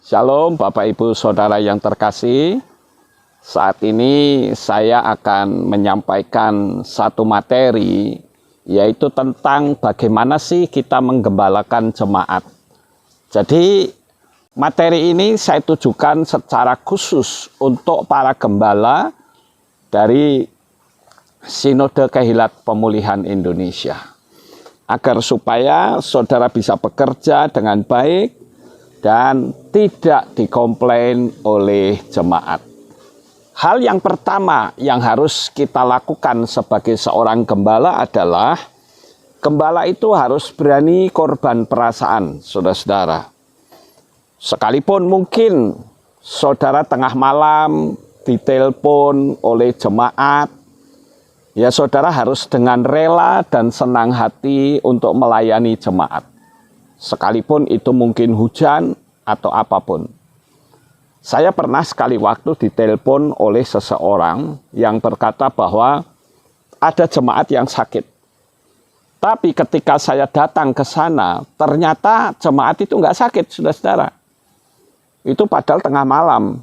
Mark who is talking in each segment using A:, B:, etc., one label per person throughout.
A: Shalom Bapak Ibu Saudara yang terkasih. Saat ini saya akan menyampaikan satu materi, yaitu tentang bagaimana sih kita menggembalakan jemaat. Jadi materi ini saya tujukan secara khusus untuk para gembala dari Sinode Kehilat Pemulihan Indonesia, agar supaya saudara bisa bekerja dengan baik dan tidak dikomplain oleh jemaat. Hal yang pertama yang harus kita lakukan sebagai seorang gembala adalah gembala itu harus berani korban perasaan, saudara-saudara. Sekalipun mungkin saudara tengah malam ditelepon oleh jemaat, ya saudara harus dengan rela dan senang hati untuk melayani jemaat. Sekalipun itu mungkin hujan atau apapun. Saya pernah sekali waktu ditelepon oleh seseorang yang berkata bahwa ada jemaat yang sakit. Tapi ketika saya datang ke sana, ternyata jemaat itu nggak sakit, saudara-saudara. Itu padahal tengah malam.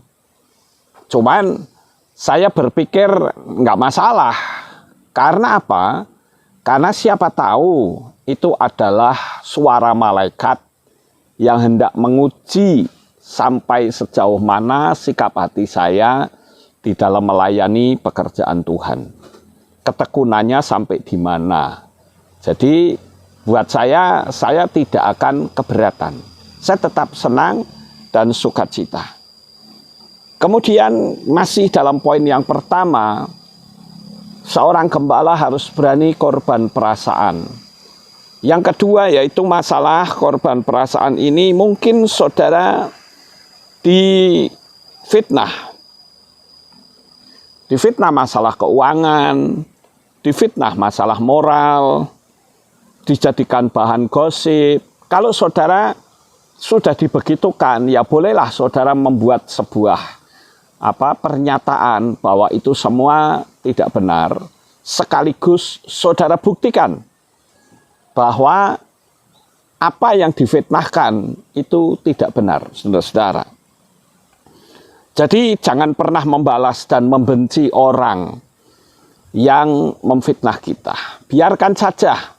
A: Cuman saya berpikir nggak masalah. Karena apa? Karena siapa tahu itu adalah suara malaikat yang hendak menguji sampai sejauh mana sikap hati saya di dalam melayani pekerjaan Tuhan. Ketekunannya sampai di mana. Jadi buat saya tidak akan keberatan. Saya tetap senang dan sukacita. Kemudian masih dalam poin yang pertama, seorang gembala harus berani korban perasaan. Yang kedua yaitu masalah korban perasaan ini mungkin saudara difitnah masalah keuangan, difitnah masalah moral, dijadikan bahan gosip. Kalau saudara sudah dibegitukan, ya bolehlah saudara membuat sebuah pernyataan bahwa itu semua tidak benar. Sekaligus saudara buktikan bahwa apa yang difitnahkan itu tidak benar, saudara-saudara. Jadi jangan pernah membalas dan membenci orang yang memfitnah kita. Biarkan saja.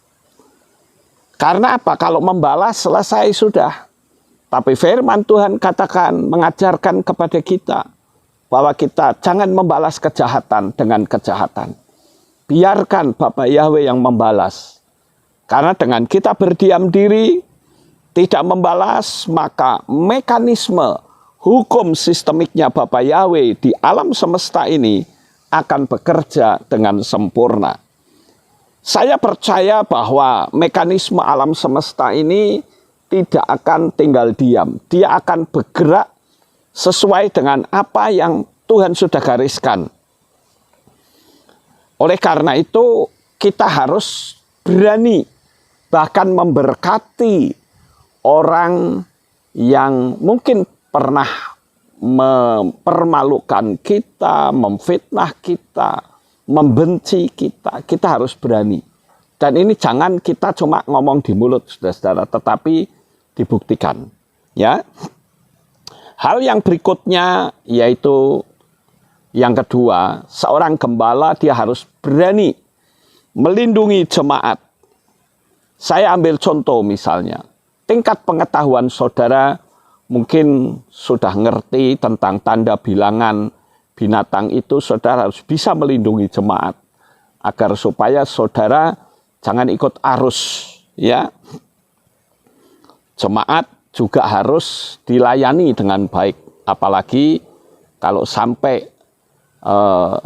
A: Karena apa? Kalau membalas selesai sudah. Tapi firman Tuhan katakan, mengajarkan kepada kita bahwa kita jangan membalas kejahatan dengan kejahatan. Biarkan Bapak Yahweh yang membalas. Karena dengan kita berdiam diri, tidak membalas, maka mekanisme hukum sistemiknya Bapa Yahweh di alam semesta ini akan bekerja dengan sempurna. Saya percaya bahwa mekanisme alam semesta ini tidak akan tinggal diam. Dia akan bergerak sesuai dengan apa yang Tuhan sudah gariskan. Oleh karena itu, kita harus berani bahkan memberkati orang yang mungkin pernah mempermalukan kita, memfitnah kita, membenci kita. Kita harus berani. Dan ini jangan kita cuma ngomong di mulut, saudara-saudara, tetapi dibuktikan. Ya. Hal yang berikutnya yaitu yang kedua, seorang gembala dia harus berani melindungi jemaat. Saya ambil contoh misalnya, tingkat pengetahuan saudara mungkin sudah ngerti tentang tanda bilangan binatang itu, saudara harus bisa melindungi jemaat agar supaya saudara jangan ikut arus, ya. Jemaat juga harus dilayani dengan baik, apalagi kalau sampai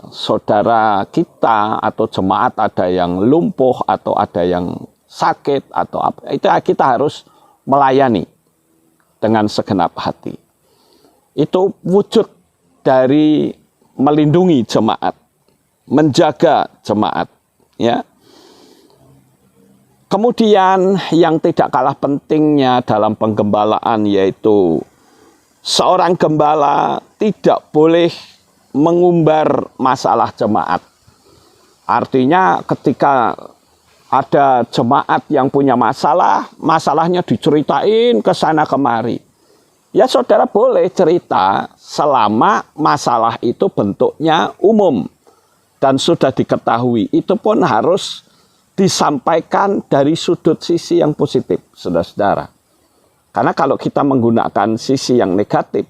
A: saudara kita atau jemaat ada yang lumpuh atau ada yang sakit atau apa, itu kita harus melayani dengan segenap hati. Itu wujud dari melindungi jemaat, menjaga jemaat, ya. Kemudian yang tidak kalah pentingnya dalam penggembalaan yaitu seorang gembala tidak boleh mengumbar masalah jemaat. Artinya ketika ada jemaat yang punya masalah, masalahnya diceritain ke sana kemari. ya saudara boleh cerita selama masalah itu bentuknya umum dan sudah diketahui. Itu pun harus disampaikan dari sudut sisi yang positif, saudara-saudara. Karena kalau kita menggunakan sisi yang negatif,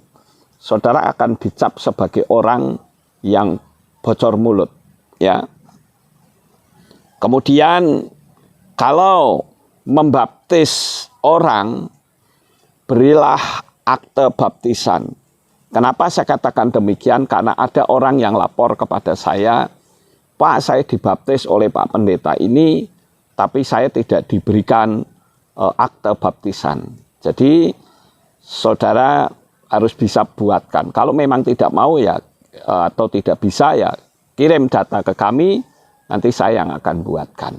A: saudara akan dicap sebagai orang yang bocor mulut, ya. Kemudian kalau membaptis orang, berilah akte baptisan. Kenapa saya katakan demikian? Karena ada orang yang lapor kepada saya, Pak, saya dibaptis oleh Pak Pendeta ini, tapi saya tidak diberikan akte baptisan. Jadi saudara harus bisa buatkan. Kalau memang tidak mau ya atau tidak bisa ya kirim data ke kami, nanti saya yang akan buatkan.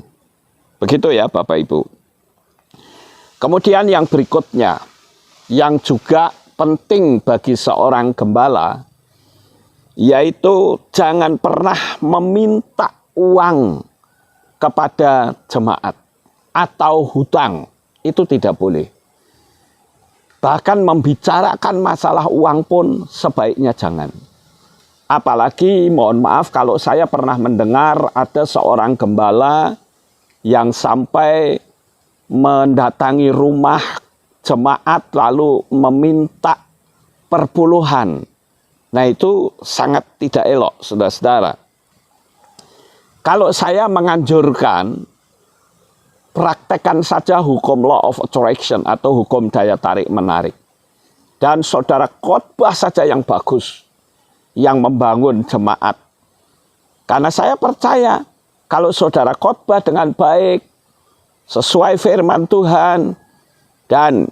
A: Begitu ya Bapak Ibu. Kemudian yang berikutnya, yang juga penting bagi seorang gembala, yaitu jangan pernah meminta uang kepada jemaat atau hutang. Itu tidak boleh. Bahkan membicarakan masalah uang pun sebaiknya jangan. Apalagi mohon maaf kalau saya pernah mendengar ada seorang gembala yang sampai mendatangi rumah jemaat lalu meminta perpuluhan. Nah itu sangat tidak elok, saudara-saudara. Kalau saya menganjurkan, praktekkan saja hukum law of attraction atau hukum daya tarik menarik. Dan saudara khotbah saja yang bagus, yang membangun jemaat. Karena saya percaya, kalau saudara khotbah dengan baik, sesuai firman Tuhan, dan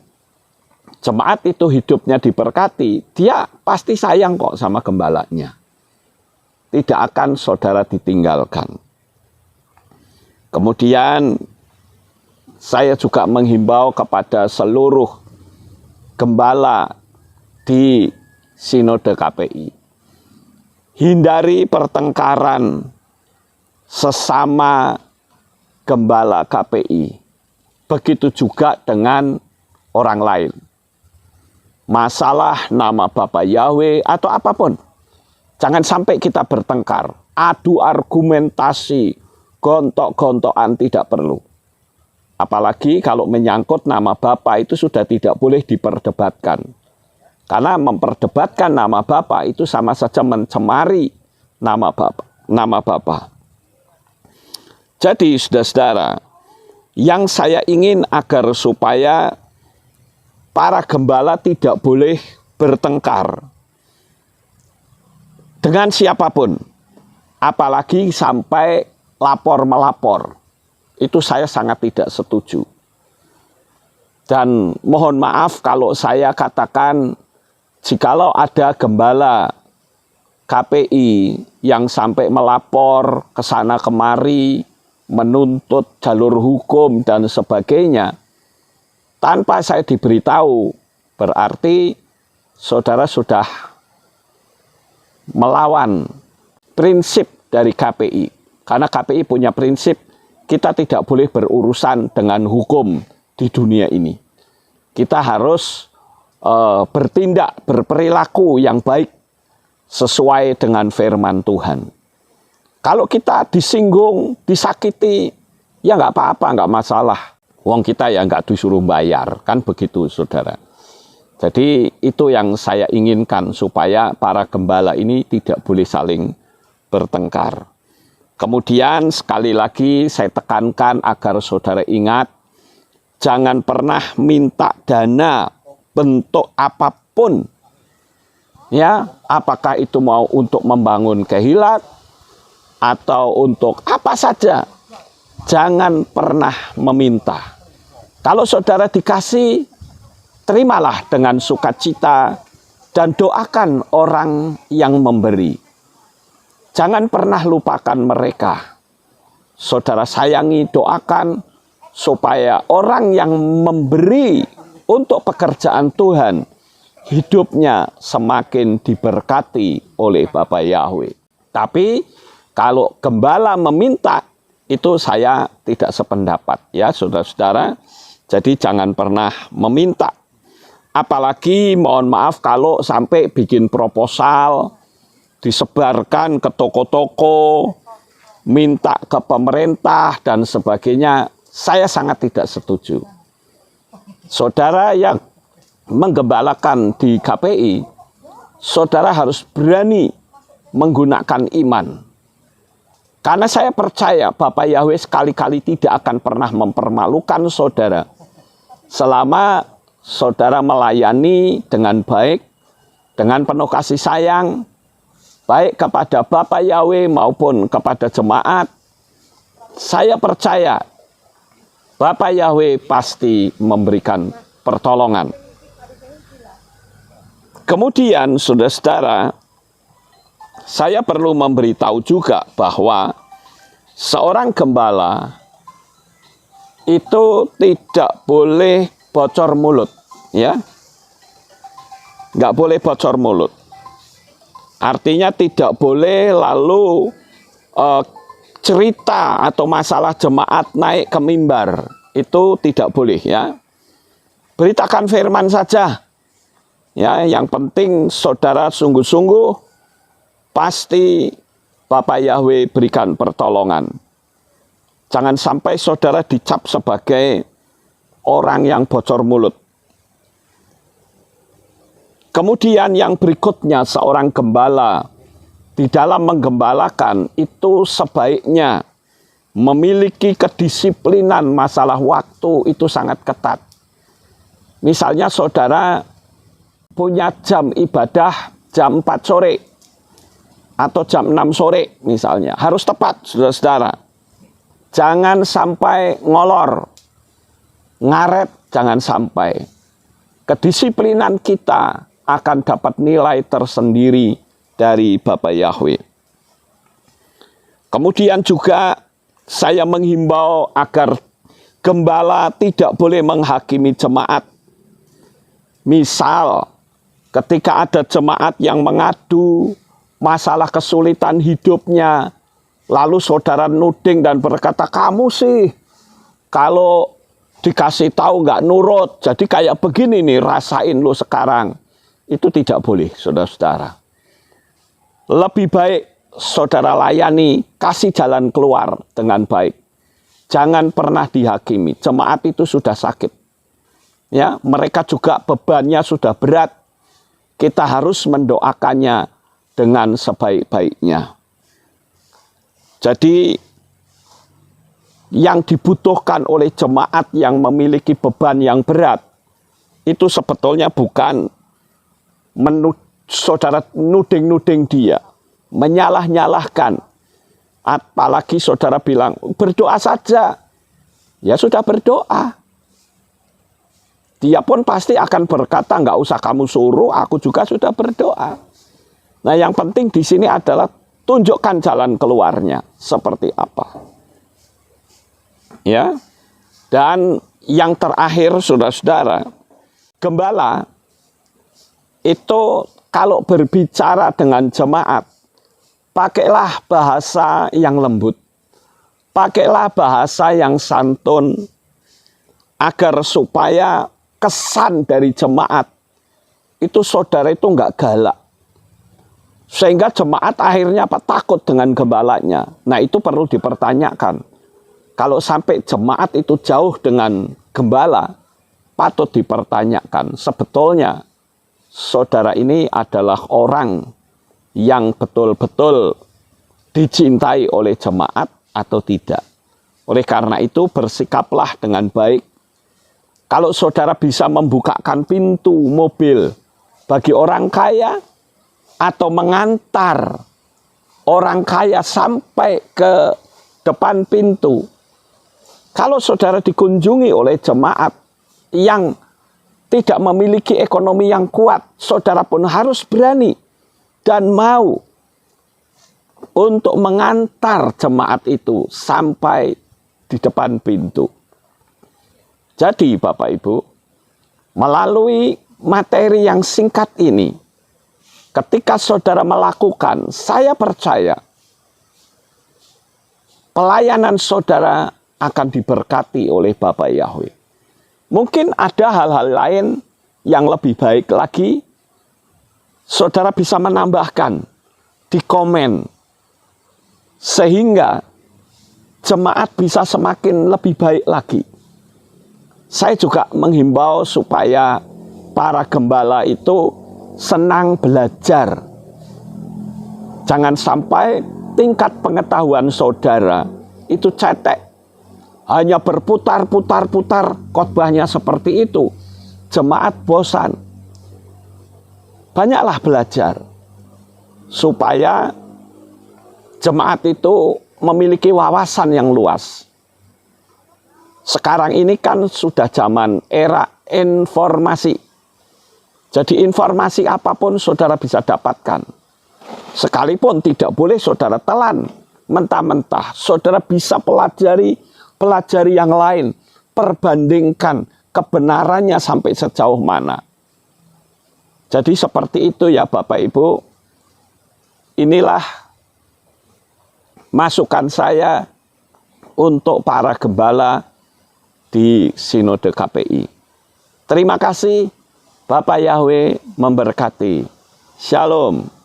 A: jemaat itu hidupnya diberkati, dia pasti sayang kok sama gembalanya. Tidak akan saudara ditinggalkan. Kemudian saya juga menghimbau kepada seluruh gembala di Sinode KPI. Hindari pertengkaran sesama gembala KPI. Begitu juga dengan orang lain. Masalah nama Bapak Yahweh atau apapun. Jangan sampai kita bertengkar. Adu argumentasi, gontok-gontokan tidak perlu. Apalagi kalau menyangkut nama Bapa itu sudah tidak boleh diperdebatkan. Karena memperdebatkan nama Bapa itu sama saja mencemari nama Bapa. Jadi saudara-saudara, yang saya ingin agar supaya para gembala tidak boleh bertengkar dengan siapapun. Apalagi sampai lapor-melapor. Itu saya sangat tidak setuju. Dan mohon maaf kalau saya katakan, jikalau ada gembala KPI yang sampai melapor ke sana kemari, menuntut jalur hukum dan sebagainya, tanpa saya diberitahu, berarti saudara sudah melawan prinsip dari KPI. Karena KPI punya prinsip, kita tidak boleh berurusan dengan hukum di dunia ini. Kita harus bertindak, berperilaku yang baik sesuai dengan firman Tuhan. Kalau kita disinggung, disakiti, ya nggak apa-apa, nggak masalah. Wong kita ya nggak disuruh bayar, kan begitu saudara. Jadi itu yang saya inginkan supaya para gembala ini tidak boleh saling bertengkar. Kemudian sekali lagi saya tekankan agar saudara ingat, jangan pernah minta dana bentuk apapun. Ya, apakah itu mau untuk membangun kehilat atau untuk apa saja. Jangan pernah meminta. Kalau saudara dikasih, terimalah dengan sukacita dan doakan orang yang memberi. Jangan pernah lupakan mereka. Saudara sayangi, doakan supaya orang yang memberi untuk pekerjaan Tuhan, hidupnya semakin diberkati oleh Bapak Yahweh. Tapi kalau gembala meminta, itu saya tidak sependapat ya saudara-saudara. Jadi jangan pernah meminta. Apalagi mohon maaf kalau sampai bikin proposal, disebarkan ke toko-toko, minta ke pemerintah dan sebagainya, saya sangat tidak setuju. Saudara yang menggembalakan di KPI, saudara harus berani menggunakan iman. Karena saya percaya Bapak Yahweh sekali-kali tidak akan pernah mempermalukan saudara selama saudara melayani dengan baik, dengan penuh kasih sayang, baik kepada Bapak Yahweh maupun kepada jemaat. Saya percaya Bapak Yahweh pasti memberikan pertolongan. Kemudian saudara-saudara, saya perlu memberitahu juga bahwa seorang gembala itu tidak boleh bocor mulut, ya. Nggak boleh bocor mulut. Artinya tidak boleh lalu cerita atau masalah jemaat naik ke mimbar, itu tidak boleh, ya. Beritakan firman saja, ya. Yang penting saudara sungguh-sungguh, pasti Bapak Yahweh berikan pertolongan. Jangan sampai saudara dicap sebagai orang yang bocor mulut. Kemudian yang berikutnya, seorang gembala di dalam menggembalakan itu sebaiknya memiliki kedisiplinan masalah waktu, itu sangat ketat. Misalnya saudara punya jam ibadah jam 4 sore atau jam 6 sore misalnya, harus tepat saudara-saudara. Jangan sampai ngolor, ngaret, jangan sampai. Kedisiplinan kita akan dapat nilai tersendiri dari Bapak Yahweh. Kemudian juga saya menghimbau agar gembala tidak boleh menghakimi jemaat. Misal ketika ada jemaat yang mengadu masalah kesulitan hidupnya, lalu saudara nuding dan berkata, kamu sih kalau dikasih tahu nggak nurut, jadi kayak begini nih, rasain lo sekarang. Itu tidak boleh saudara-saudara. Lebih baik saudara layani, kasih jalan keluar dengan baik. Jangan pernah dihakimi. Jemaat itu sudah sakit, ya, mereka juga bebannya sudah berat. Kita harus mendoakannya dengan sebaik-baiknya. Jadi yang dibutuhkan oleh jemaat yang memiliki beban yang berat itu sebetulnya bukan saudara nuding-nuding dia, menyalah-nyalahkan. Apalagi saudara bilang, berdoa saja. Ya sudah berdoa. Dia pun pasti akan berkata, nggak usah kamu suruh, aku juga sudah berdoa. Nah yang penting di sini adalah tunjukkan jalan keluarnya seperti apa. Ya. Dan yang terakhir saudara-saudara, gembala itu kalau berbicara dengan jemaat, pakailah bahasa yang lembut, pakailah bahasa yang santun, agar supaya kesan dari jemaat itu saudara itu nggak galak. Sehingga jemaat akhirnya takut dengan gembalanya. Nah itu perlu dipertanyakan. Kalau sampai jemaat itu jauh dengan gembala, patut dipertanyakan. Sebetulnya saudara ini adalah orang yang betul-betul dicintai oleh jemaat atau tidak. Oleh karena itu bersikaplah dengan baik. Kalau saudara bisa membukakan pintu mobil bagi orang kaya atau mengantar orang kaya sampai ke depan pintu. Kalau saudara dikunjungi oleh jemaat yang tidak memiliki ekonomi yang kuat, saudara pun harus berani dan mau untuk mengantar jemaat itu sampai di depan pintu. Jadi Bapak Ibu, melalui materi yang singkat ini, ketika saudara melakukan, saya percaya pelayanan saudara akan diberkati oleh Bapak Yahweh. Mungkin ada hal-hal lain yang lebih baik lagi, saudara bisa menambahkan di komen, sehingga jemaat bisa semakin lebih baik lagi. Saya juga menghimbau supaya para gembala itu senang belajar. Jangan sampai tingkat pengetahuan saudara itu cetek. Hanya berputar-putar-putar khotbahnya seperti itu. Jemaat bosan. Banyaklah belajar. Supaya jemaat itu memiliki wawasan yang luas. Sekarang ini kan sudah zaman era informasi. Jadi informasi apapun saudara bisa dapatkan. Sekalipun tidak boleh saudara telan mentah-mentah. Saudara bisa pelajari yang lain. Perbandingkan kebenarannya sampai sejauh mana. Jadi seperti itu ya Bapak Ibu. Inilah masukan saya untuk para gembala di Sinode KPI. Terima kasih. Bapak Yahweh memberkati. Shalom.